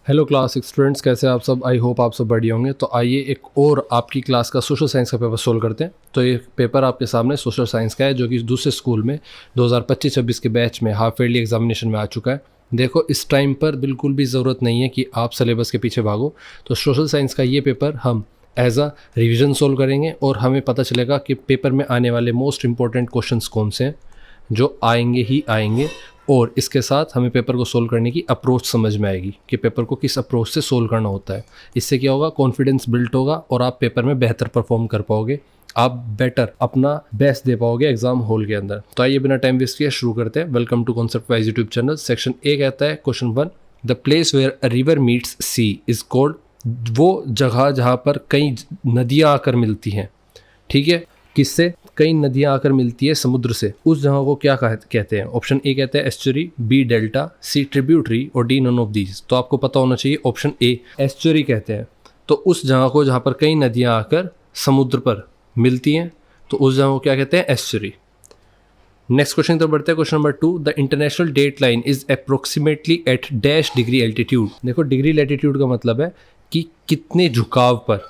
Hello class students, कैसे आप सब? आई होप आप सब बढ़िया होंगे। तो आइए एक और आपकी क्लास का सोशल साइंस का पेपर सोल्व करते हैं। तो ये पेपर आपके सामने सोशल साइंस का है, जो कि दूसरे स्कूल में 2025-26 के बैच में हाफ ईयरली एग्जामिनेशन में आ चुका है। देखो, इस टाइम पर बिल्कुल भी ज़रूरत नहीं है कि आप सिलेबस के पीछे भागो। तो सोशल साइंस का ये पेपर हम एज अ रिविज़न सोल्व करेंगे और हमें पता चलेगा कि पेपर में आने वाले मोस्ट इंपॉर्टेंट क्वेश्चंस कौन से हैं, जो आएंगे ही आएंगे। और इसके साथ हमें पेपर को सोल्व करने की अप्रोच समझ में आएगी कि पेपर को किस अप्रोच से सोल्व करना होता है। इससे क्या होगा, कॉन्फिडेंस बिल्ड होगा और आप पेपर में बेहतर परफॉर्म कर पाओगे, आप बेटर अपना बेस्ट दे पाओगे एग्जाम हॉल के अंदर। तो आइए बिना टाइम वेस्ट किए शुरू करते हैं। Welcome to concept wise YouTube channel. Section A कहता है, question 1, the place where a river meets sea is called. वो जगह जहाँ पर कई नदियाँ आकर मिलती हैं, ठीक है, किससे? कई नदियां आकर मिलती है समुद्र से, उस जगह को क्या कहते हैं? ऑप्शन ए कहते हैं एस्चुरी, बी डेल्टा, सी ट्रिब्यूटरी और डी नन ऑफ दीज। तो आपको पता होना चाहिए ऑप्शन ए एस्चुरी कहते हैं। तो उस जगह को जहाँ पर कई नदियां आकर समुद्र पर मिलती हैं, तो उस जगह को क्या कहते हैं? एस्चुरी। नेक्स्ट क्वेश्चन तो बढ़ते हैं। Question number 2, the international date line is approximately at dash degree altitude. देखो, डिग्री लैटिट्यूड का मतलब है कि कितने झुकाव पर।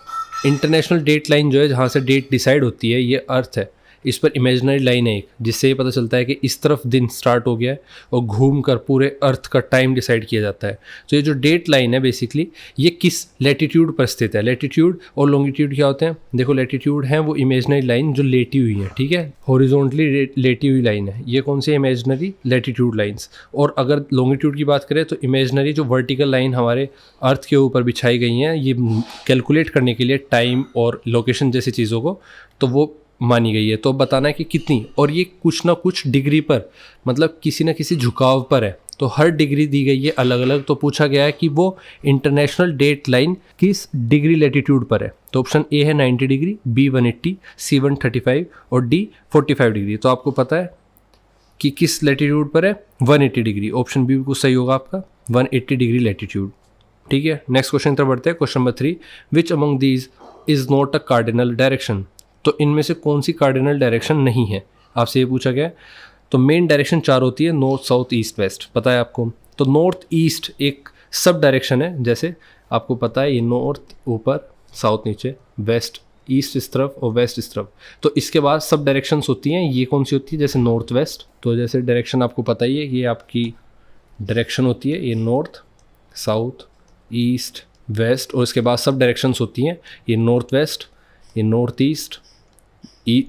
इंटरनेशनल डेट लाइन जो है, जहाँ से डेट डिसाइड होती है, ये अर्थ है। इस पर इमेजिनरी लाइन है एक, जिससे ये पता चलता है कि इस तरफ दिन स्टार्ट हो गया है और घूम कर पूरे अर्थ का टाइम डिसाइड किया जाता है। तो ये जो डेट लाइन है बेसिकली, ये किस लैटिट्यूड पर स्थित है? लैटिट्यूड और लॉन्गिट्यूड क्या होते हैं? देखो, लैटिट्यूड है वो इमेजिनरी लाइन जो लेटी हुई है, ठीक है, हॉरिजॉन्टली लेटी हुई लाइन है। ये कौन सी इमेजिनरी? Latitude lines. और अगर लॉन्गिट्यूड की बात करें तो इमेजिनरी जो वर्टिकल लाइन हमारे अर्थ के ऊपर बिछाई गई हैं, ये कैलकुलेट करने के लिए टाइम और लोकेशन जैसी चीज़ों को, तो वो मानी गई है। तो बताना है कि कितनी, और ये कुछ ना कुछ डिग्री पर, मतलब किसी ना किसी झुकाव पर है। तो हर डिग्री दी गई है अलग अलग। तो पूछा गया है कि वो इंटरनेशनल डेट लाइन किस डिग्री लैटिट्यूड पर है। तो ऑप्शन ए है 90 डिग्री, बी 180, सी 135 और डी 45 डिग्री। तो आपको पता है कि किस लैटिट्यूड पर है? 180 डिग्री। ऑप्शन बी बिल्कुल सही होगा आपका, 180 डिग्री लैटिट्यूड, ठीक है। नेक्स्ट क्वेश्चन तरफ बढ़ते हैं। Question number 3, which among these is not a cardinal direction. तो इनमें से कौन सी कार्डिनल डायरेक्शन नहीं है, आपसे ये पूछा गया है। तो मेन डायरेक्शन 4 होती है, नॉर्थ, साउथ, ईस्ट, वेस्ट, पता है आपको। तो नॉर्थ ईस्ट एक सब डायरेक्शन है, जैसे आपको पता है, ये नॉर्थ ऊपर, साउथ नीचे, वेस्ट ईस्ट इस तरफ और वेस्ट इस तरफ। तो इसके बाद सब डायरेक्शंस होती हैं, ये कौन सी होती है? जैसे नॉर्थ वेस्ट। तो जैसे डायरेक्शन आपको पता ही है, ये आपकी डायरेक्शन होती है, ये नॉर्थ, साउथ, ईस्ट, वेस्ट। और इसके बाद सब डायरेक्शंस होती हैं, ये नॉर्थ वेस्ट, ये नॉर्थ ईस्ट,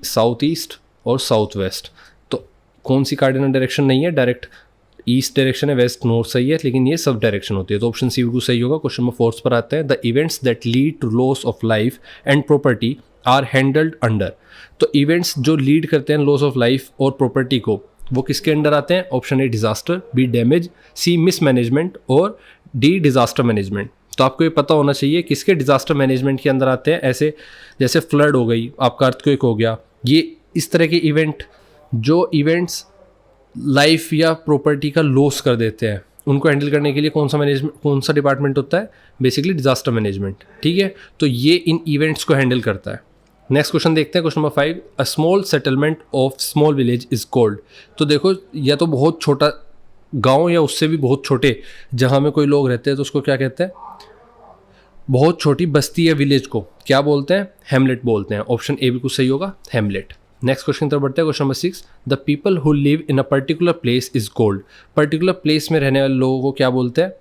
साउथ ईस्ट और साउथ वेस्ट। तो कौन सी कार्डिनल डायरेक्शन नहीं है? डायरेक्ट ईस्ट डायरेक्शन है, वेस्ट नॉर्थ सही है, लेकिन ये सब डायरेक्शन होती है। तो ऑप्शन सी बिल्कुल सही होगा। क्वेश्चन नंबर 4 पर आते हैं, the events that lead to loss of life and property are handled under. तो इवेंट्स जो लीड करते हैं लॉस ऑफ लाइफ और प्रॉपर्टी को, वो किसके अंडर आते हैं? Option A disaster, B damage, C mismanagement और डी डिजास्टर मैनेजमेंट। तो आपको ये पता होना चाहिए किसके डिजास्टर मैनेजमेंट के अंदर आते हैं। ऐसे जैसे फ्लड हो गई, आपका अर्थक्वेक हो गया, ये इस तरह के इवेंट, जो इवेंट्स लाइफ या प्रॉपर्टी का लॉस कर देते हैं, उनको हैंडल करने के लिए कौन सा डिपार्टमेंट होता है? बेसिकली डिजास्टर मैनेजमेंट, ठीक है। तो ये इन इवेंट्स को हैंडल करता है। नेक्स्ट क्वेश्चन देखते हैं। Question number 5, a small settlement of small village is called. तो देखो, या तो बहुत छोटा गांव या उससे भी बहुत छोटे जहां में कोई लोग रहते हैं, तो उसको क्या कहते हैं? बहुत छोटी बस्ती या विलेज को क्या बोलते हैं? हेमलेट बोलते हैं। ऑप्शन ए बिल्कुल सही होगा, हेमलेट। नेक्स्ट क्वेश्चन तरफ बढ़ते हैं। Question number 6, the people who live in a particular place is called. Particular place में रहने वाले लोगों को क्या बोलते हैं?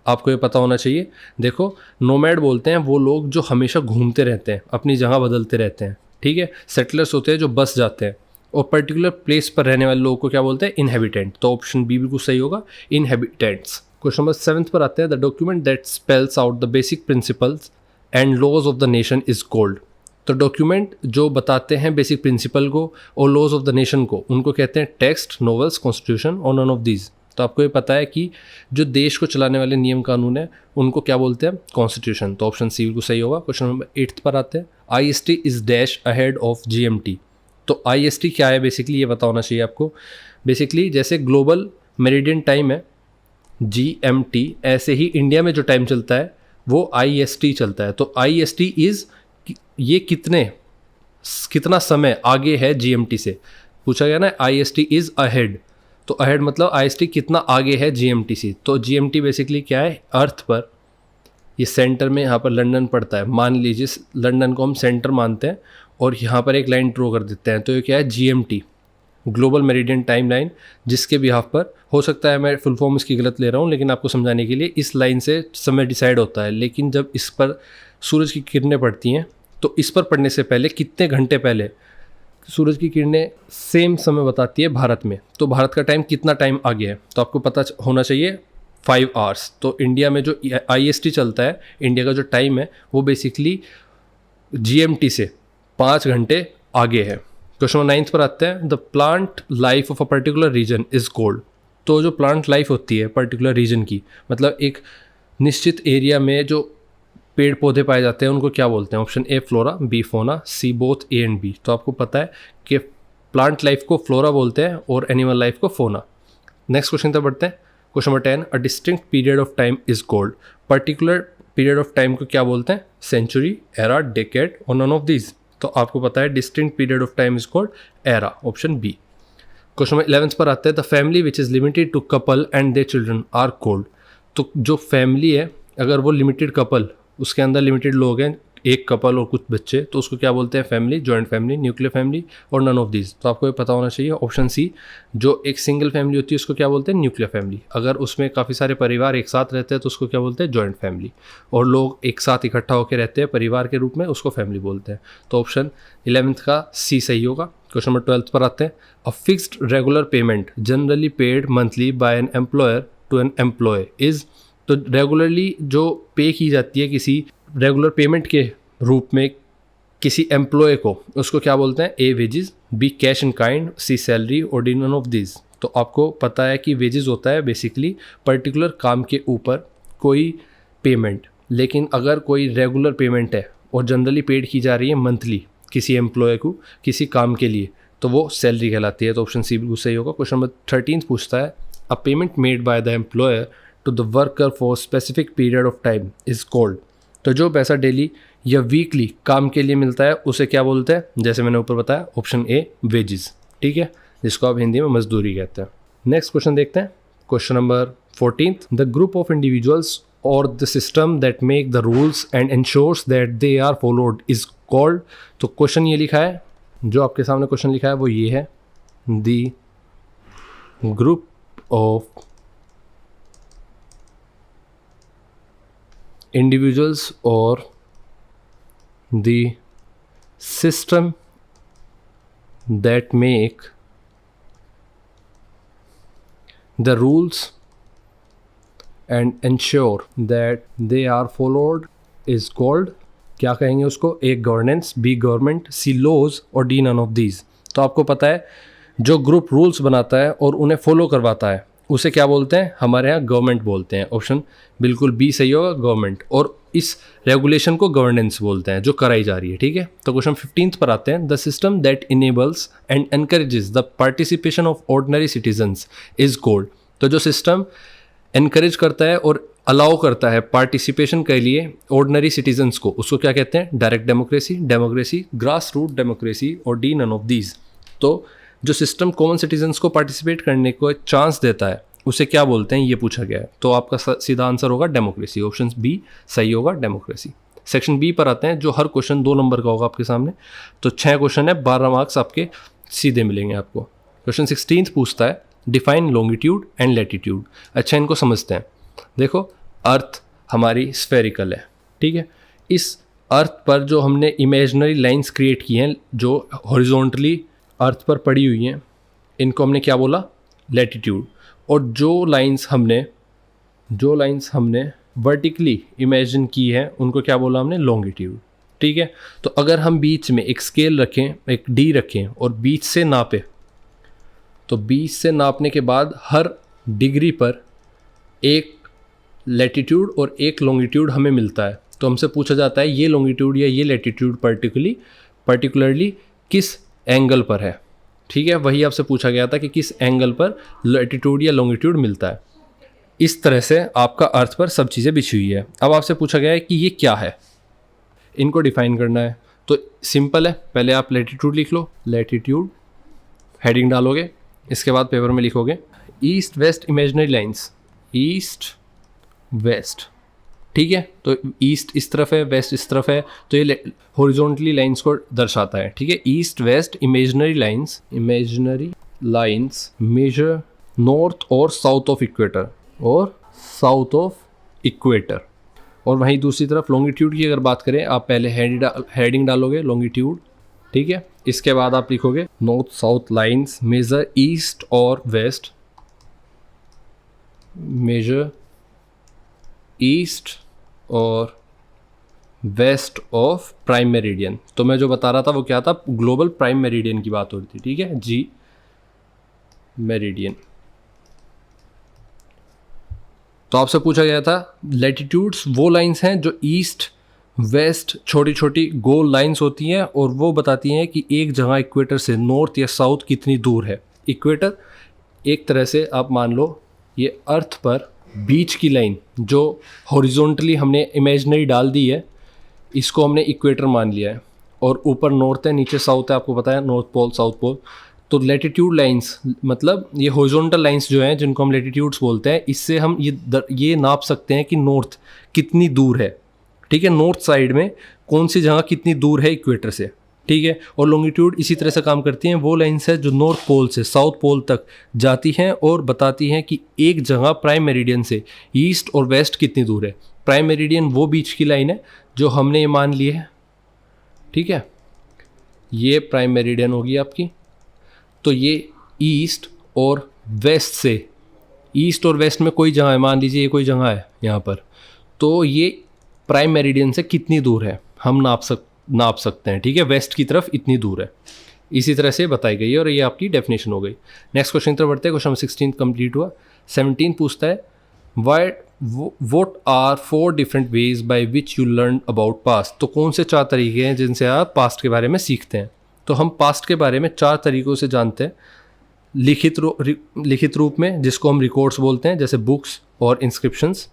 आपको ये पता होना चाहिए। देखो, नोमैड बोलते हैं वो लोग जो हमेशा घूमते रहते हैं, अपनी जगह बदलते रहते हैं, ठीक है। सेटलर्स होते हैं जो बस जाते हैं। और पर्टिकुलर प्लेस पर रहने वाले लोगों को क्या बोलते हैं? इनहेबिटेंट। तो ऑप्शन बी बिल्कुल सही होगा, इनहेबिटेंट्स। क्वेश्चन नंबर 7 पर आते हैं, the document that spells out the basic principles and laws of the nation is called. तो डॉक्यूमेंट जो बताते हैं बेसिक प्रिंसिपल को और लॉज ऑफ द नेशन को, उनको कहते हैं टेक्स्ट, नॉवेल्स, कॉन्स्टिट्यूशन और नन ऑफ दीज। तो आपको ये पता है कि जो देश को चलाने वाले नियम कानून है, उनको क्या बोलते हैं? कॉन्स्टिट्यूशन। तो ऑप्शन सी बिल्कुल सही होगा। क्वेश्चन नंबर 8 पर आते हैं, IST is dash ahead of GMT। तो IST क्या है? बेसिकली ये पता होना चाहिए आपको। बेसिकली जैसे ग्लोबल मेरिडियन टाइम है GMT, ऐसे ही इंडिया में जो टाइम चलता है वो IST चलता है। तो IST इज ये कितना समय आगे है GMT से, पूछा गया ना। IST इज अहेड, तो अहेड मतलब IST कितना आगे है GMT से। तो GMT बेसिकली क्या है, अर्थ पर ये सेंटर में यहाँ पर लंदन पड़ता है, मान लीजिए लंदन को हम सेंटर मानते हैं और यहाँ पर एक लाइन ड्रॉ कर देते हैं, तो ये क्या है GMT, global meridian time line, जिसके बिहाफ पर हो सकता है मैं फुल फॉर्म इसकी गलत ले रहा हूँ, लेकिन आपको समझाने के लिए इस लाइन से समय डिसाइड होता है। लेकिन जब इस पर सूरज की किरणें पड़ती हैं तो इस पर पड़ने से पहले कितने घंटे पहले सूरज की किरणें सेम समय बताती है भारत में, तो भारत का टाइम कितना टाइम आगे है, तो आपको पता होना चाहिए 5 आवर्स। तो इंडिया में जो IST चलता है, इंडिया का जो टाइम है वो बेसिकली GMT से 5 घंटे आगे है। क्वेश्चन नंबर 9 पर आते हैं, the plant life of a particular region is called. तो जो प्लांट लाइफ होती है पर्टिकुलर रीजन की, मतलब एक निश्चित एरिया में जो पेड़ पौधे पाए जाते हैं उनको क्या बोलते हैं? Option A flora, B fauna, C both A and B। तो आपको पता है कि प्लांट लाइफ को फ्लोरा बोलते हैं और एनिमल लाइफ को फौना। नेक्स्ट क्वेश्चन तक बढ़ते हैं। Question number 10, a distinct period of time is called. Particular period of time को क्या बोलते हैं? सेंचुरी, एरा, डेकेड और नन ऑफ दीज। तो आपको पता है distinct period of time is called era, option B। Question number 11 पर आते हैं, the family which is limited to couple and their children are called. तो जो फैमिली है, अगर वो लिमिटेड कपल, उसके अंदर लिमिटेड लोग हैं, एक कपल और कुछ बच्चे, तो उसको क्या बोलते हैं? Family, joint family, nuclear family और नन ऑफ दीज। तो आपको ये पता होना चाहिए, ऑप्शन C। जो एक सिंगल फैमिली होती है उसको क्या बोलते हैं? Nuclear family. अगर उसमें काफ़ी सारे परिवार एक साथ रहते हैं तो उसको क्या बोलते हैं? Joint family. और लोग एक साथ इकट्ठा होकर रहते हैं परिवार के रूप में, उसको फैमिली बोलते हैं। तो ऑप्शन 11 का C सही होगा। क्वेश्चन नंबर 12 पर आते हैं, a fixed regular payment generally paid monthly by an employer to an employee is. तो रेगुलरली जो पे की जाती है किसी रेगुलर पेमेंट के रूप में किसी एम्प्लॉय को, उसको क्या बोलते हैं? A wages, B cash in kind, C salary और D नन ऑफ दिस। तो आपको पता है कि वेजेस होता है बेसिकली पर्टिकुलर काम के ऊपर कोई पेमेंट, लेकिन अगर कोई रेगुलर पेमेंट है और जनरली पेड की जा रही है मंथली किसी एम्प्लॉय को किसी काम के लिए, तो वो सैलरी कहलाती है। तो ऑप्शन C बिल्कुल सही होगा। क्वेश्चन नंबर 13 पूछता है, a payment made by the employer to the worker for specific period of time is called. तो जो पैसा डेली या वीकली काम के लिए मिलता है उसे क्या बोलते हैं? जैसे मैंने ऊपर बताया, ऑप्शन A वेजेस, ठीक है, जिसको आप हिंदी में मजदूरी कहते हैं। नेक्स्ट क्वेश्चन देखते हैं। Question number 14, the group of individuals और the system that make the rules and ensures that they are followed is called. तो क्वेश्चन ये लिखा है, जो आपके सामने क्वेश्चन लिखा है वो ये है, the group of individuals or the system that make the rules and ensure that they are followed is called, क्या कहेंगे उसको? A governance, B government, C laws और D none of these। तो आपको पता है जो ग्रुप रूल्स बनाता है और उन्हें फॉलो करवाता है उसे क्या बोलते हैं? हमारे यहाँ गवर्नमेंट बोलते हैं। ऑप्शन बिल्कुल B सही होगा, गवर्नमेंट। और इस रेगुलेशन को गवर्नेंस बोलते हैं जो कराई जा रही है, ठीक है। तो क्वेश्चन 15 पर आते हैं, the system that enables and encourages the participation of ordinary citizens is called. तो जो सिस्टम एनकरेज करता है और अलाउ करता है पार्टिसिपेशन के लिए ऑर्डिनरी सिटीजन्स को, उसको क्या कहते हैं? Direct democracy, democracy, grass root democracy और D नन ऑफ दीज। तो जो सिस्टम कॉमन सिटीजन्स को पार्टिसिपेट करने को एक चांस देता है उसे क्या बोलते हैं? ये पूछा गया है। तो आपका सीधा आंसर होगा डेमोक्रेसी, ऑप्शन B सही होगा, डेमोक्रेसी। सेक्शन B पर आते हैं, जो हर क्वेश्चन 2 नंबर का होगा आपके सामने। तो 6 क्वेश्चन है, 12 मार्क्स आपके सीधे मिलेंगे आपको। क्वेश्चन 16 पूछता है, डिफाइन लॉन्गिट्यूड एंड लैटिट्यूड। अच्छा, इनको समझते हैं। देखो, अर्थ हमारी स्फेरिकल है, ठीक है। इस अर्थ पर जो हमने इमेजनरी लाइंस क्रिएट की हैं जो हॉरिजॉन्टली अर्थ पर पड़ी हुई हैं, इनको हमने क्या बोला? लैटिट्यूड। और जो लाइंस हमने वर्टिकली इमेजिन की हैं उनको क्या बोला हमने? लॉन्गिट्यूड, ठीक है। तो अगर हम बीच में एक स्केल रखें, एक D रखें और बीच से नापें, तो बीच से नापने के बाद हर डिग्री पर एक लैटिट्यूड और एक लॉन्गिट्यूड हमें मिलता है। तो हमसे पूछा जाता है ये लॉन्गिट्यूड या ये लैटिट्यूड पर्टिकुलरली किस एंगल पर है, ठीक है। वही आपसे पूछा गया था कि किस एंगल पर लैटिट्यूड या लॉन्गिट्यूड मिलता है। इस तरह से आपका अर्थ पर सब चीज़ें बिछी हुई है। अब आपसे पूछा गया है कि ये क्या है, इनको डिफाइन करना है। तो सिंपल है, पहले आप लैटिट्यूड लिख लो, लैटिट्यूड हेडिंग डालोगे, इसके बाद पेपर में लिखोगे east west imaginary lines, east west, ठीक है। तो ईस्ट इस तरफ है, वेस्ट इस तरफ है, तो ये हॉरिजॉन्टली लाइंस को दर्शाता है, ठीक है। East west imaginary lines measure north और साउथ ऑफ इक्वेटर, और वहीं दूसरी तरफ लॉन्गिट्यूड की अगर बात करें, आप पहले हेडिंग डालोगे लॉन्गिट्यूड, ठीक है। इसके बाद आप लिखोगे north south lines measure east और वेस्ट, मेजर ईस्ट और वेस्ट ऑफ प्राइम मेरिडियन। तो मैं जो बता रहा था वो क्या था, ग्लोबल प्राइम मेरिडियन की बात हो रही थी, ठीक है, जी मेरिडियन। तो आपसे पूछा गया था लैटिट्यूड्स वो लाइंस हैं जो ईस्ट वेस्ट छोटी छोटी गोल लाइंस होती हैं और वो बताती हैं कि एक जगह इक्वेटर से नॉर्थ या साउथ कितनी दूर है। इक्वेटर एक तरह से आप मान लो ये अर्थ पर बीच की लाइन जो हॉरिजॉन्टली हमने इमेजिनरी डाल दी है, इसको हमने इक्वेटर मान लिया है, और ऊपर नॉर्थ है नीचे साउथ है, आपको पता है नॉर्थ पोल साउथ पोल। तो लैटिट्यूड लाइंस मतलब ये हॉरिजॉन्टल लाइंस जो हैं जिनको हम लैटिट्यूड्स बोलते हैं, इससे हम ये नाप सकते हैं कि नॉर्थ कितनी दूर है, ठीक है, नॉर्थ साइड में कौन सी जगह कितनी दूर है इक्वेटर से, ठीक है। और लॉन्गिट्यूड इसी तरह से काम करती हैं, वो लाइंस है जो नॉर्थ पोल से साउथ पोल तक जाती हैं और बताती हैं कि एक जगह प्राइम मेरिडियन से ईस्ट और वेस्ट कितनी दूर है। प्राइम मेरिडियन वो बीच की लाइन है जो हमने ये मान ली है, ठीक है, ये प्राइम मेरिडियन होगी आपकी। तो ये ईस्ट और वेस्ट में कोई जगह है, मान लीजिए ये कोई जगह है यहाँ पर, तो ये प्राइम मेरिडियन से कितनी दूर है हम नाप सकते हैं, ठीक है, वेस्ट की तरफ इतनी दूर है। इसी तरह से बताई गई है और ये आपकी डेफिनेशन हो गई। नेक्स्ट क्वेश्चन की तरफ बढ़ते हैं। क्वेश्चन 16 कंप्लीट हुआ। 17 पूछता है what are 4 different ways by which you learn about past. तो कौन से 4 तरीके हैं जिनसे आप पास्ट के बारे में सीखते हैं। तो हम पास्ट के बारे में 4 तरीक़ों से जानते हैं। लिखित रूप में, जिसको हम रिकॉर्ड्स बोलते हैं, जैसे बुक्स और इंस्क्रिप्शंस।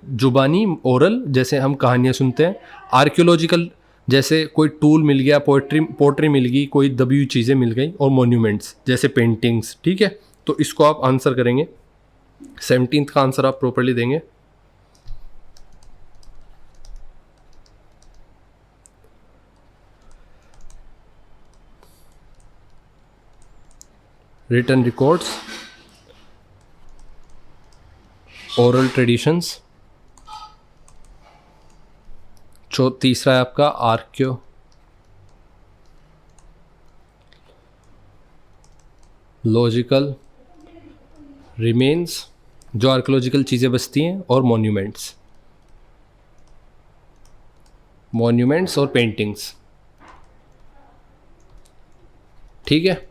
जुबानी ओरल, जैसे हम कहानियाँ सुनते हैं। आर्कियोलॉजिकल, जैसे कोई टूल मिल गया, पोट्री मिल गई, कोई दबी हुई चीज़ें मिल गई। और मोन्यूमेंट्स, जैसे पेंटिंग्स, ठीक है। तो इसको आप आंसर करेंगे। 17 का आंसर आप प्रॉपर्ली देंगे। Written records, oral traditions. तीसरा है आपका आर्कियोलॉजिकल रिमेन्स, जो आर्कियोलॉजिकल चीज़ें बचती हैं। और मॉन्यूमेंट्स और पेंटिंग्स, ठीक है।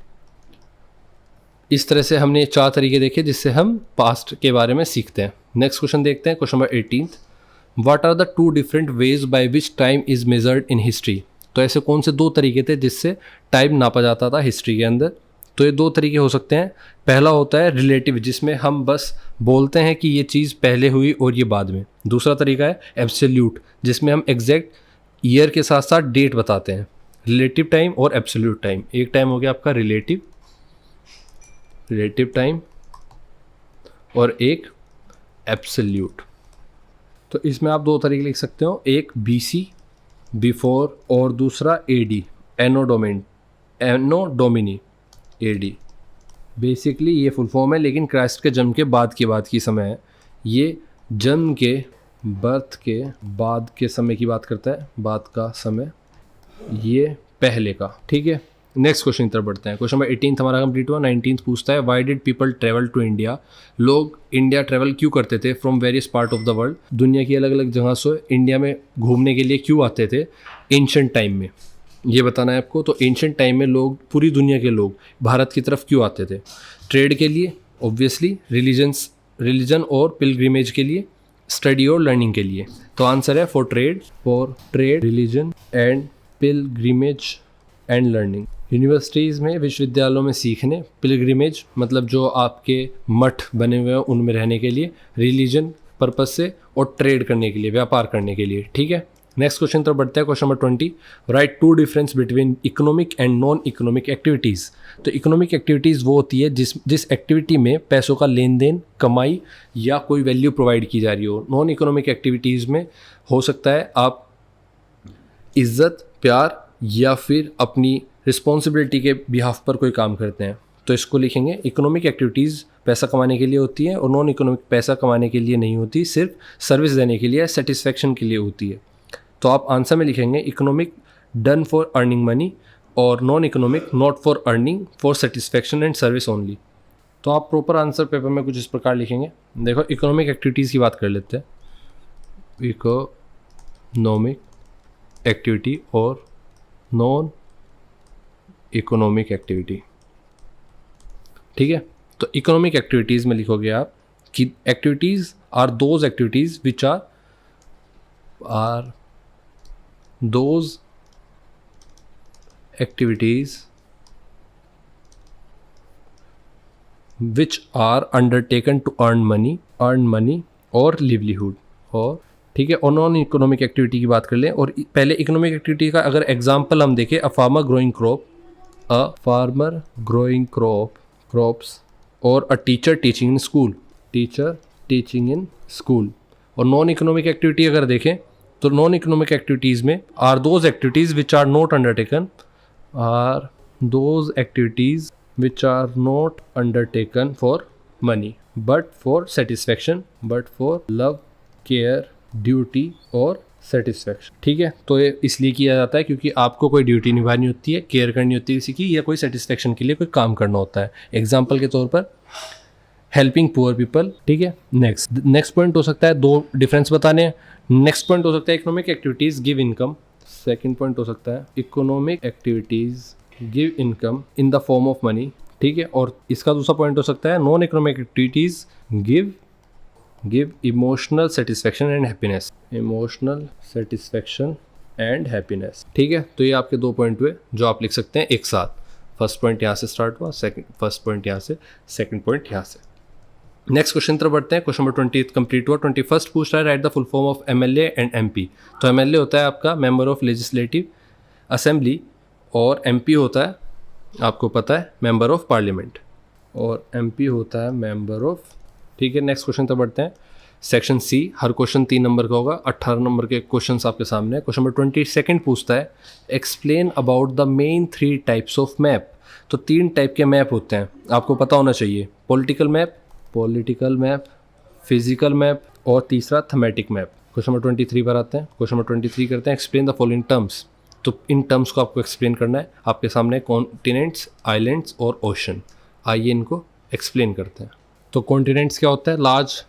इस तरह से हमने 4 तरीके देखे जिससे हम पास्ट के बारे में सीखते हैं। नेक्स्ट क्वेश्चन देखते हैं। Question number 18, what are the 2 different ways by which time is measured in history. तो ऐसे कौन से 2 तरीके थे जिससे टाइम नापा जाता था हिस्ट्री के अंदर। तो ये 2 तरीके हो सकते हैं। पहला होता है रिलेटिव, जिसमें हम बस बोलते हैं कि ये चीज़ पहले हुई और ये बाद में। दूसरा तरीका है एब्सोल्यूट, जिसमें हम एग्जैक्ट ईयर के साथ साथ डेट बताते हैं। रिलेटिव टाइम और एब्सोल्यूट टाइम। एक टाइम हो गया आपका रिलेटिव टाइम और एक एब्सोल्यूट। तो इसमें आप 2 तरीके लिख सकते हो, एक BC बिफोर और दूसरा AD एनो डोमिनी AD। बेसिकली ये फुल फॉर्म है, लेकिन क्राइस्ट के जन्म के बाद की समय है। ये जन्म के बर्थ के बाद के समय की बात करता है, बाद का समय, ये पहले का, ठीक है। नेक्स्ट क्वेश्चन की तरफ बढ़ते हैं। क्वेश्चन नंबर 18 हमारा कंप्लीट हुआ। 19 पूछता है why did people travel to India. लोग इंडिया ट्रेवल क्यों करते थे from various part of the world. दुनिया की अलग अलग जगह से इंडिया में घूमने के लिए क्यों आते थे एंशिएंट टाइम में, ये बताना है आपको। तो एंशिएंट टाइम में लोग, पूरी दुनिया के लोग भारत की तरफ क्यों आते थे। ट्रेड के लिए ऑब्वियसली, रिलीजन और पिलग्रिमेज के लिए, स्टडी और लर्निंग के लिए। तो आंसर है for trade, religion and pilgrimage and learning. Universities में, विश्वविद्यालयों में सीखने, पिलग्रिमेज मतलब जो आपके मठ बने हुए हैं उनमें रहने के लिए, रिलीजन पर्पस से, और ट्रेड करने के लिए, व्यापार करने के लिए, ठीक है। नेक्स्ट क्वेश्चन तरफ बढ़ते हैं। Question number 20, write two difference between economic and non economic activities. तो इकोनॉमिक एक्टिविटीज़ वो होती है जिस एक्टिविटी में पैसों का लेन देन, कमाई या कोई वैल्यू प्रोवाइड की जा रही हो। नॉन इकोनॉमिक एक्टिविटीज़ में हो सकता है आप इज़्ज़त, प्यार या फिर अपनी रिस्पॉन्सिबिलिटी के बिहाफ पर कोई काम करते हैं। तो इसको लिखेंगे, इकोनॉमिक एक्टिविटीज़ पैसा कमाने के लिए होती है और नॉन इकोनॉमिक पैसा कमाने के लिए नहीं होती, सिर्फ सर्विस देने के लिए, सेटिस्फेक्शन के लिए होती है। तो आप आंसर में लिखेंगे economic done for earning money और non economic not for earning, for satisfaction and service only. तो आप प्रॉपर आंसर पेपर में कुछ इस प्रकार लिखेंगे। देखो इकोनॉमिक एक्टिविटीज़ की बात कर लेते हैं। इकोनॉमिक एक्टिविटी और नॉन इकोनॉमिक एक्टिविटी, ठीक है। तो इकोनॉमिक एक्टिविटीज़ में लिखोगे आप कि activities are those activities which are those activities which are undertaken to earn money or livelihood, और ठीक है। और नॉन इकोनॉमिक एक्टिविटी की बात कर लें, और पहले इकोनॉमिक एक्टिविटी का अगर एग्जांपल हम देखें, अ फार्मर ग्रोइंग क्रॉप्स और a teacher teaching in school. और नॉन इकोनॉमिक एक्टिविटी अगर देखें तो नॉन इकोनॉमिक एक्टिविटीज़ में are those activities which are not undertaken for money but for satisfaction, but for love, care, duty और satisfaction, ठीक है। तो ये इसलिए किया जाता है क्योंकि आपको कोई ड्यूटी निभानी होती है, केयर करनी होती है किसी की, या कोई सेटिस्फेक्शन के लिए कोई काम करना होता है। एग्जाम्पल के तौर पर हेल्पिंग पुअर पीपल, ठीक है। नेक्स्ट पॉइंट हो सकता है, दो डिफरेंस बताने हैं। नेक्स्ट पॉइंट हो सकता है economic activities give income. Second point हो सकता है economic activities give income in the form of money, ठीक है। और इसका दूसरा पॉइंट हो सकता है non economic activities give emotional satisfaction and happiness, ठीक है। तो ये आपके दो पॉइंट हुए जो आप लिख सकते हैं एक साथ। फर्स्ट पॉइंट यहाँ से स्टार्ट हुआ, फर्स्ट पॉइंट यहाँ से, सेकंड पॉइंट यहाँ से। नेक्स्ट क्वेश्चन तरफ बढ़ते हैं। क्वेश्चन नंबर 20 कंप्लीट हुआ। 21 पूछ रहा है right the full form of MLA and MP. तो एमएलए होता है आपका मेंबर ऑफ लेजिस्लेटिव असेंबली, और एमपी होता है आपको पता है मेंबर ऑफ पार्लियामेंट, और एमपी होता है मेंबर ऑफ, ठीक है। नेक्स्ट क्वेश्चन तरफ बढ़ते हैं। सेक्शन सी, हर क्वेश्चन 3 नंबर का होगा, 18 नंबर के क्वेश्चन आपके सामने है। क्वेश्चन नंबर 22 पूछता है explain about the main 3 types of map. तो 3 टाइप के मैप होते हैं, आपको पता होना चाहिए। पॉलिटिकल मैप, फिजिकल मैप और तीसरा थमेटिक मैप। क्वेश्चन नंबर 23 पर आते हैं। क्वेश्चन नंबर 23 करते हैं एक्सप्लेन द फॉलोइंग टर्म्स। तो इन टर्म्स को आपको एक्सप्लेन करना है। आपके सामने कॉन्टिनेंट्स, आइलैंड्स और ओशन। आइए इनको एक्सप्लेन करते हैं। तो कॉन्टिनेंट्स क्या होता है? Large,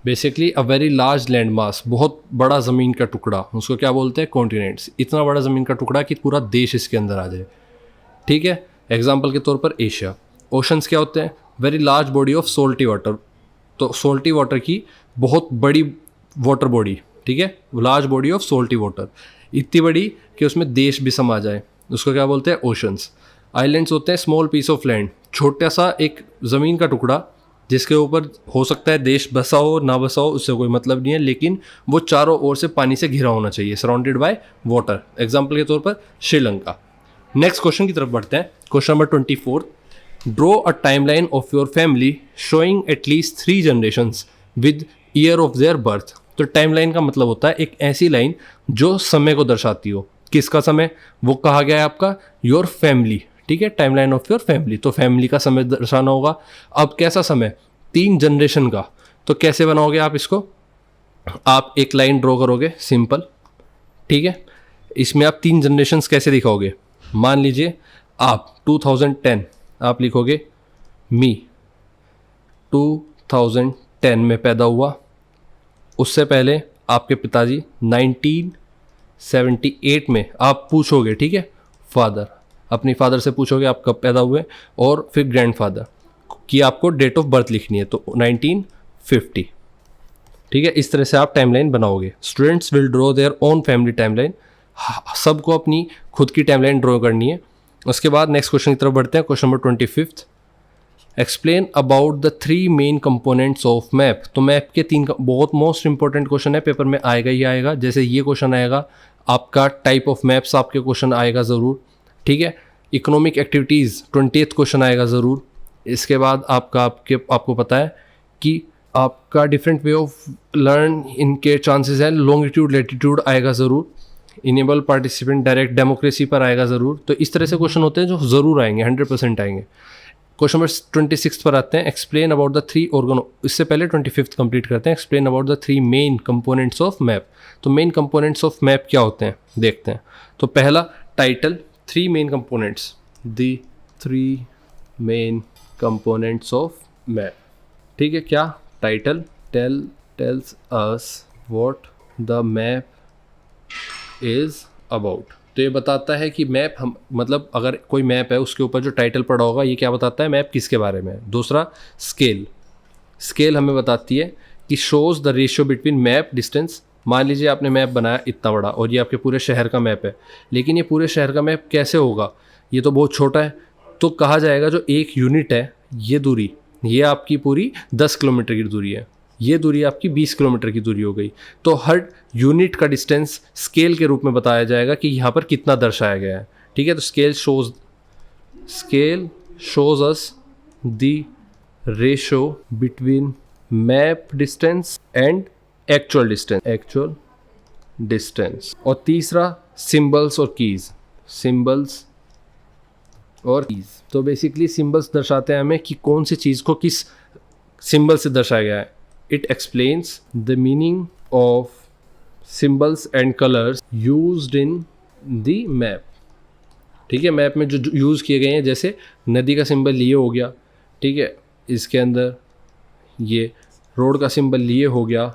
basically a very large land mass, बहुत बड़ा ज़मीन का टुकड़ा, उसको क्या बोलते हैं? कॉन्टिनेंट्स। इतना बड़ा ज़मीन का टुकड़ा कि पूरा देश इसके अंदर आ जाए, ठीक है। एग्जाम्पल के तौर पर एशिया। ओशंस क्या होते हैं? Very large body of salty water, तो सोल्टी वाटर की बहुत बड़ी वाटर बॉडी, ठीक है, large body of salty water, इतनी बड़ी कि उसमें देश भी समा जाए, उसको क्या बोलते हैं? ओशंस। आइलैंड्स होते हैं स्मॉल पीस ऑफ लैंड, छोटा सा एक ज़मीन का टुकड़ा जिसके ऊपर हो सकता है देश बसा हो ना बसा हो, उससे कोई मतलब नहीं है, लेकिन वो चारों ओर से पानी से घिरा होना चाहिए, सराउंडेड बाय वाटर। एग्जाम्पल के तौर पर श्रीलंका। नेक्स्ट क्वेश्चन की तरफ बढ़ते हैं। Question number 24, draw a timeline of your family showing at least 3 generations with year of their birth. तो टाइमलाइन का मतलब होता है एक ऐसी लाइन जो समय को दर्शाती हो। किसका समय? वो कहा गया है आपका योर फैमिली, ठीक है, टाइमलाइन ऑफ योर फैमिली। तो फैमिली का समय दर्शाना होगा। अब कैसा समय? 3 जनरेशन का। तो कैसे बनाओगे आप इसको? आप एक लाइन ड्रॉ करोगे, सिंपल, ठीक है। इसमें आप 3 जनरेशन्स कैसे दिखाओगे? मान लीजिए आप 2010 आप लिखोगे मी 2010 में पैदा हुआ। उससे पहले आपके पिताजी 1978 में, आप पूछोगे, ठीक है, फादर, अपनी फादर से पूछोगे आप कब पैदा हुए, और फिर ग्रैंडफादर की आपको डेट ऑफ बर्थ लिखनी है, तो 1950, ठीक है। इस तरह से आप टाइमलाइन बनाओगे। Students will draw their own family timeline, सबको अपनी खुद की टाइमलाइन ड्रॉ करनी है। उसके बाद नेक्स्ट क्वेश्चन की तरफ बढ़ते हैं। Question number 25, explain about the 3 main components of map. तो मैप के बहुत मोस्ट इंपॉर्टेंट क्वेश्चन है, पेपर में आएगा ही आएगा। जैसे ये क्वेश्चन आएगा आपका, टाइप ऑफ मैप्स आपके क्वेश्चन आएगा ज़रूर, ठीक है। इकोनॉमिक एक्टिविटीज़ 20th क्वेश्चन आएगा ज़रूर। इसके बाद आपको पता है कि आपका डिफरेंट वे ऑफ लर्न इनके चांसेस हैं, लॉन्गिट्यूड लेटीट्यूड आएगा ज़रूर। इनेबल पार्टिसिपेंट डायरेक्ट डेमोक्रेसी पर आएगा ज़रूर। तो इस तरह से क्वेश्चन होते हैं जो ज़रूर आएंगे, 100% आएंगे। क्वेश्चन नंबर 26 पर आते हैं, एक्सप्लेन अबाउट द 3 ऑर्गन। इससे पहले 25th कंप्लीट करते हैं, explain about the 3 main components of map. तो मेन कंपोनेंट्स ऑफ मैप क्या होते हैं देखते हैं। तो पहला title, 3 main components, the 3 main components of map, ठीक है। क्या title, tells us what the map is about. तो ये बताता है कि मैप हम, मतलब अगर कोई मैप है उसके ऊपर जो टाइटल पड़ा होगा ये क्या बताता है, मैप किसके बारे में है। दूसरा स्केल हमें बताती है कि shows the ratio between map distance. मान लीजिए आपने मैप बनाया इतना बड़ा और ये आपके पूरे शहर का मैप है, लेकिन ये पूरे शहर का मैप कैसे होगा, ये तो बहुत छोटा है। तो कहा जाएगा जो एक यूनिट है, ये दूरी, ये आपकी पूरी 10 किलोमीटर की दूरी है, ये दूरी आपकी 20 किलोमीटर की दूरी हो गई। तो हर यूनिट का डिस्टेंस स्केल के रूप में बताया जाएगा कि यहाँ पर कितना दर्शाया गया है, ठीक है। तो scale shows us the ratio between map distance and actual distance. और तीसरा सिंबल्स और कीज़। तो बेसिकली सिंबल्स दर्शाते हैं हमें कि कौन सी चीज़ को किस सिंबल से दर्शाया गया है। It explains the meaning of symbols and colours used in the map, ठीक है। मैप में जो यूज़ किए गए हैं, जैसे नदी का सिंबल ये हो गया, ठीक है। इसके अंदर ये रोड का सिंबल ये हो गया,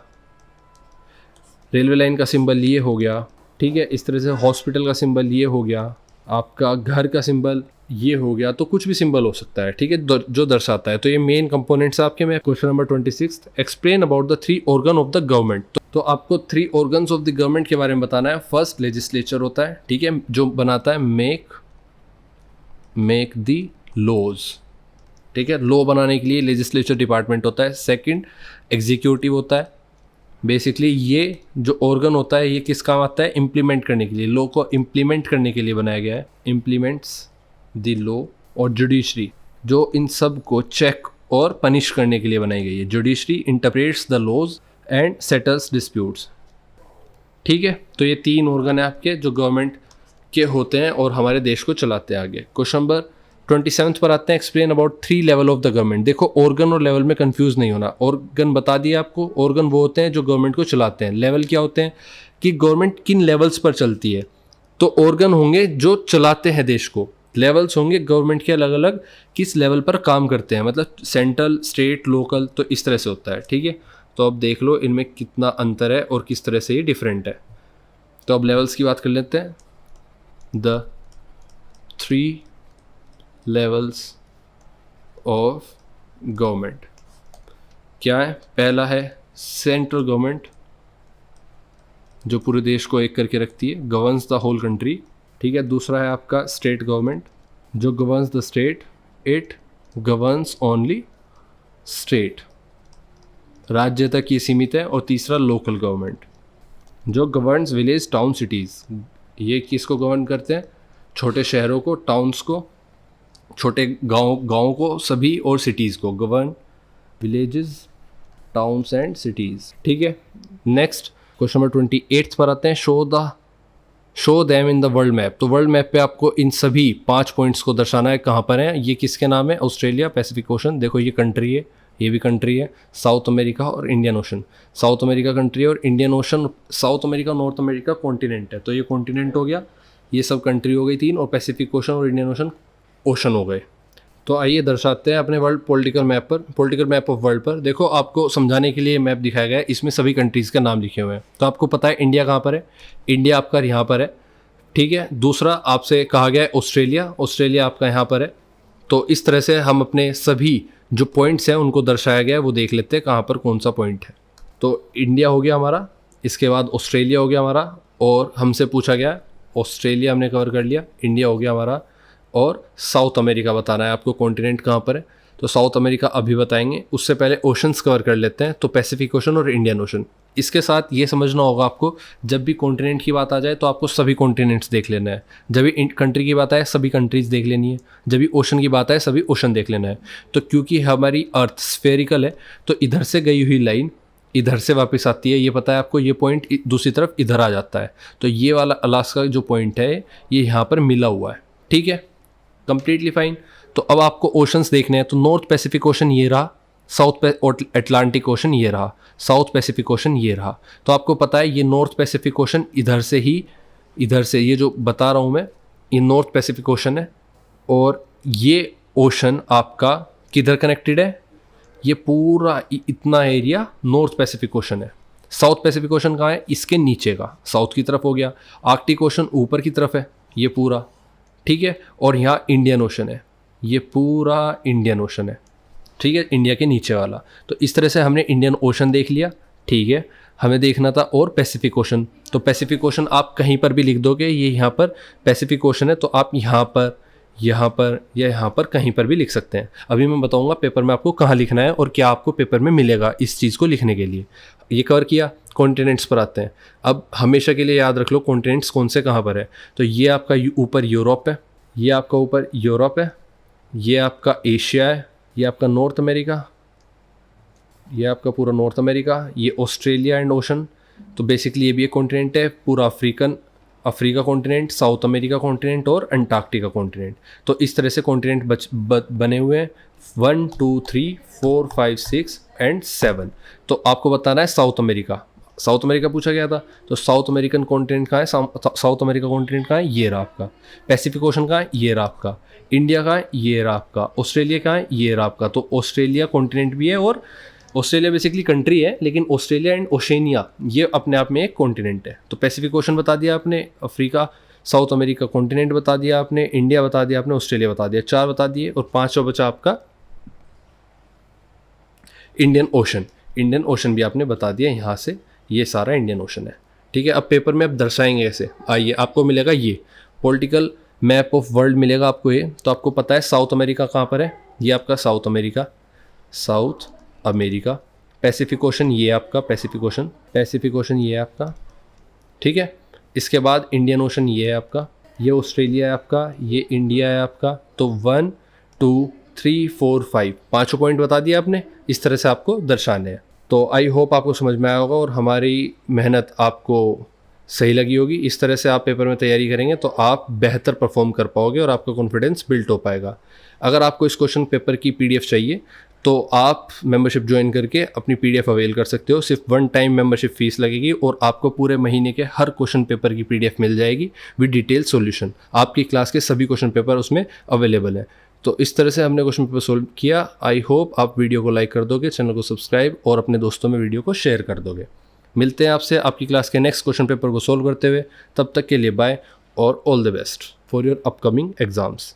रेलवे लाइन का सिंबल ये हो गया, ठीक है। इस तरह से हॉस्पिटल का सिंबल ये हो गया, आपका घर का सिंबल ये हो गया। तो कुछ भी सिंबल हो सकता है, ठीक है, जो दर्शाता है। तो ये मेन कंपोनेंट्स आपके में। Question number 26, explain about the 3 organ of the government. तो आपको 3 ऑर्गन्स ऑफ द गवर्नमेंट के बारे में बताना है। फर्स्ट लेजिस्लेचर होता है, ठीक है, जो बनाता है मेक द लॉज, ठीक है। लॉ बनाने के लिए लेजिस्लेचर डिपार्टमेंट होता है। सेकंड एग्जीक्यूटिव होता है। बेसिकली ये जो ऑर्गन होता है ये किस काम आता है, इम्प्लीमेंट करने के लिए, लॉ को इम्प्लीमेंट करने के लिए बनाया गया है, इम्प्लीमेंट्स द लॉ। और जुडिशरी जो इन सब को चेक और पनिश करने के लिए बनाई गई है। Judiciary interprets the laws and settles disputes, ठीक है। तो ये 3 ऑर्गन है आपके जो गवर्नमेंट के होते हैं और हमारे देश को चलाते हैं आगे। क्वेश्चन नंबर 27 पर आते हैं, explain about 3 level of the government. देखो ऑर्गन और लेवल में कंफ्यूज नहीं होना। ऑर्गन बता दिया आपको, ऑर्गन वो होते हैं जो गवर्नमेंट को चलाते हैं। लेवल क्या होते हैं कि गवर्नमेंट किन लेवल्स पर चलती है। तो ऑर्गन होंगे जो चलाते हैं देश को, लेवल्स होंगे गवर्नमेंट के अलग अलग किस लेवल पर काम करते हैं, मतलब सेंट्रल, स्टेट, लोकल। तो इस तरह से होता है, ठीक है। तो अब देख लो इनमें कितना अंतर है और किस तरह से ये डिफरेंट है। तो अब लेवल्स की बात कर लेते हैं। द 3 लेवल्स ऑफ गवर्नमेंट क्या है। पहला है सेंट्रल गवर्नमेंट जो पूरे देश को एक करके रखती है, गवर्न्स द होल कंट्री, ठीक है। दूसरा है आपका स्टेट गवर्नमेंट जो governs the state, it governs only state, राज्य तक ये सीमित है। और तीसरा लोकल गवर्नमेंट जो गवर्न्स विलेज, टाउन, सिटीज़। ये किसको गवर्न करते हैं, छोटे शहरों को, टाउन्स को, छोटे गाँव को सभी, और सिटीज़ को। Govern villages, towns and cities, ठीक है। नेक्स्ट क्वेश्चन नंबर 28 पर आते हैं, show them in the world map. तो वर्ल्ड मैप पे आपको इन सभी 5 पॉइंट्स को दर्शाना है कहाँ पर हैं। ये किसके नाम है, ऑस्ट्रेलिया, पैसिफिक ओशन, देखो ये कंट्री है, ये भी कंट्री है, साउथ अमेरिका और Indian Ocean. South America country और Indian Ocean, South America, North America continent है, तो ये कॉन्टिनेंट हो गया, ये सब कंट्री हो गई 3, और पैसिफिक ओशन और इंडियन ओशन हो गए। तो आइए दर्शाते हैं अपने world political map of world पर। देखो आपको समझाने के लिए मैप दिखाया गया है, इसमें सभी कंट्रीज़ का नाम लिखे हुए हैं। तो आपको पता है इंडिया कहाँ पर है, इंडिया आपका यहाँ पर है, ठीक है। दूसरा आपसे कहा गया है ऑस्ट्रेलिया आपका यहाँ पर है। तो इस तरह से हम अपने सभी जो पॉइंट्स हैं उनको दर्शाया गया है, वो देख लेते हैं कहाँ पर कौन सा पॉइंट है। तो इंडिया हो गया हमारा, इसके बाद ऑस्ट्रेलिया हो गया हमारा, और हमसे पूछा गया ऑस्ट्रेलिया हमने कवर कर लिया, इंडिया हो गया हमारा, और साउथ अमेरिका बताना है आपको कॉन्टिनेंट कहाँ पर है। तो साउथ अमेरिका अभी बताएंगे, उससे पहले ओशंस कवर कर लेते हैं। तो पैसिफिक ओशन और इंडियन ओशन। इसके साथ ये समझना होगा आपको, जब भी कॉन्टिनेंट की बात आ जाए तो आपको सभी कॉन्टिनेंट्स देख लेना है। जब भी कंट्री की बात आए सभी कंट्रीज़ देख लेनी है। जब भी ओशन की बात आए सभी ओशन देख लेना है। तो क्योंकि हमारी अर्थ स्फेरिकल है तो इधर से गई हुई लाइन इधर से वापस आती है, ये पता है आपको। ये पॉइंट दूसरी तरफ इधर आ जाता है। तो ये वाला अलास्का जो पॉइंट है ये यहाँ पर मिला हुआ है। ठीक है, कंप्लीटली फाइन। तो अब आपको ओशंस देखने हैं। तो नॉर्थ पैसिफिक ओशन ये रहा, साउथ अटलांटिक ओशन ये रहा, साउथ पैसिफिक ओशन ये रहा। तो आपको पता है ये नॉर्थ पैसिफिक ओशन इधर से ये जो बता रहा हूँ मैं, ये नॉर्थ पैसिफिक ओशन है। और ये ओशन आपका किधर कनेक्टेड है? ये पूरा इतना एरिया नॉर्थ पैसिफिक ओशन है। साउथ पैसिफिक ओशन कहाँ है? इसके नीचे का, साउथ की तरफ हो गया। आर्कटिक ओशन ऊपर की तरफ है ये पूरा, ठीक है। और यहाँ इंडियन ओशन है, ये पूरा इंडियन ओशन है, ठीक है, इंडिया के नीचे वाला। तो इस तरह से हमने इंडियन ओशन देख लिया, ठीक है। हमें देखना था और पैसिफिक ओशन। तो पैसिफिक ओशन आप कहीं पर भी लिख दोगे, ये यहाँ पर पैसिफिक ओशन है, तो आप यहाँ पर या यहाँ पर कहीं पर भी लिख सकते हैं। अभी मैं बताऊँगा पेपर में आपको कहाँ लिखना है और क्या आपको पेपर में मिलेगा इस चीज़ को लिखने के लिए। ये कवर किया। कॉन्टिनेंट्स पर आते हैं। अब हमेशा के लिए याद रख लो कॉन्टिनेंट्स कौन से कहाँ पर है। तो ये आपका ऊपर यूरोप है, ये आपका ऊपर यूरोप है, ये आपका एशिया है, ये आपका नॉर्थ अमेरिका, ये आपका पूरा नॉर्थ अमेरिका, ये ऑस्ट्रेलिया एंड ओशन। तो बेसिकली ये भी एक कॉन्टिनेंट है, पूरा Africa continent, south America continent और अंटार्कटिका कॉन्टिनेंट। तो इस तरह से कॉन्टिनेंट बने हुए हैं 1 2 3 4 5 6 एंड 7। तो आपको बताना है साउथ अमेरिका पूछा गया था। तो साउथ अमेरिकन कॉन्टिनेंट कहाँ है? साउथ अमेरिका कॉन्टिनेंट कहाँ है? ये रहा आपका। पैसिफिक ओशन कहाँ है? ये रहा आपका। इंडिया कहाँ है? ये रहा आपका। ऑस्ट्रेलिया कहाँ है? ये रहा आपका। तो ऑस्ट्रेलिया कॉन्टिनेंट भी है और ऑस्ट्रेलिया बेसिकली कंट्री है, लेकिन ऑस्ट्रेलिया एंड ओशेनिया ये अपने आप में एक कॉन्टिनेंट है। तो पैसिफिक ओशन बता दिया आपने, अफ्रीका, साउथ अमेरिका कॉन्टिनेंट बता दिया आपने, इंडिया बता दिया आपने, ऑस्ट्रेलिया बता दिया, 4 बता दिए। और 5वां बचा आपका इंडियन ओशन भी आपने बता दिया। यहाँ से ये सारा इंडियन ओशन है, ठीक है। अब पेपर में अब दर्शाएंगे ऐसे। आइए, आपको मिलेगा ये पॉलिटिकल मैप ऑफ वर्ल्ड मिलेगा आपको ये। तो आपको पता है साउथ अमेरिका कहाँ पर है? ये आपका साउथ अमेरिका। पैसिफिक ओशन ये आपका पैसिफिक ओशन ये है आपका, ठीक है। इसके बाद इंडियन ओशन ये है आपका, ये ऑस्ट्रेलिया है आपका, ये इंडिया है आपका। तो 1 2 3 4 5 5 पॉइंट बता दिया आपने। इस तरह से आपको दर्शाने हैं। तो आई होप आपको समझ में आया होगा और हमारी मेहनत आपको सही लगी होगी। इस तरह से आप पेपर में तैयारी करेंगे तो आप बेहतर परफॉर्म कर पाओगे और आपका कॉन्फिडेंस बिल्ड हो पाएगा। अगर आपको इस क्वेश्चन पेपर की PDF चाहिए तो आप मेंबरशिप ज्वाइन करके अपनी PDF अवेल कर सकते हो। सिर्फ 1 टाइम मेंबरशिप फीस लगेगी और आपको पूरे महीने के हर क्वेश्चन पेपर की PDF मिल जाएगी विद डिटेल सॉल्यूशन। आपकी क्लास के सभी क्वेश्चन पेपर उसमें अवेलेबल है। तो इस तरह से हमने क्वेश्चन पेपर सोल्व किया। आई होप आप वीडियो को लाइक कर दोगे, चैनल को सब्सक्राइब और अपने दोस्तों में वीडियो को शेयर कर दोगे। मिलते हैं आपसे आपकी क्लास के नेक्स्ट क्वेश्चन पेपर को सोल्व करते हुए। तब तक के लिए बाय और all the best for your upcoming exams.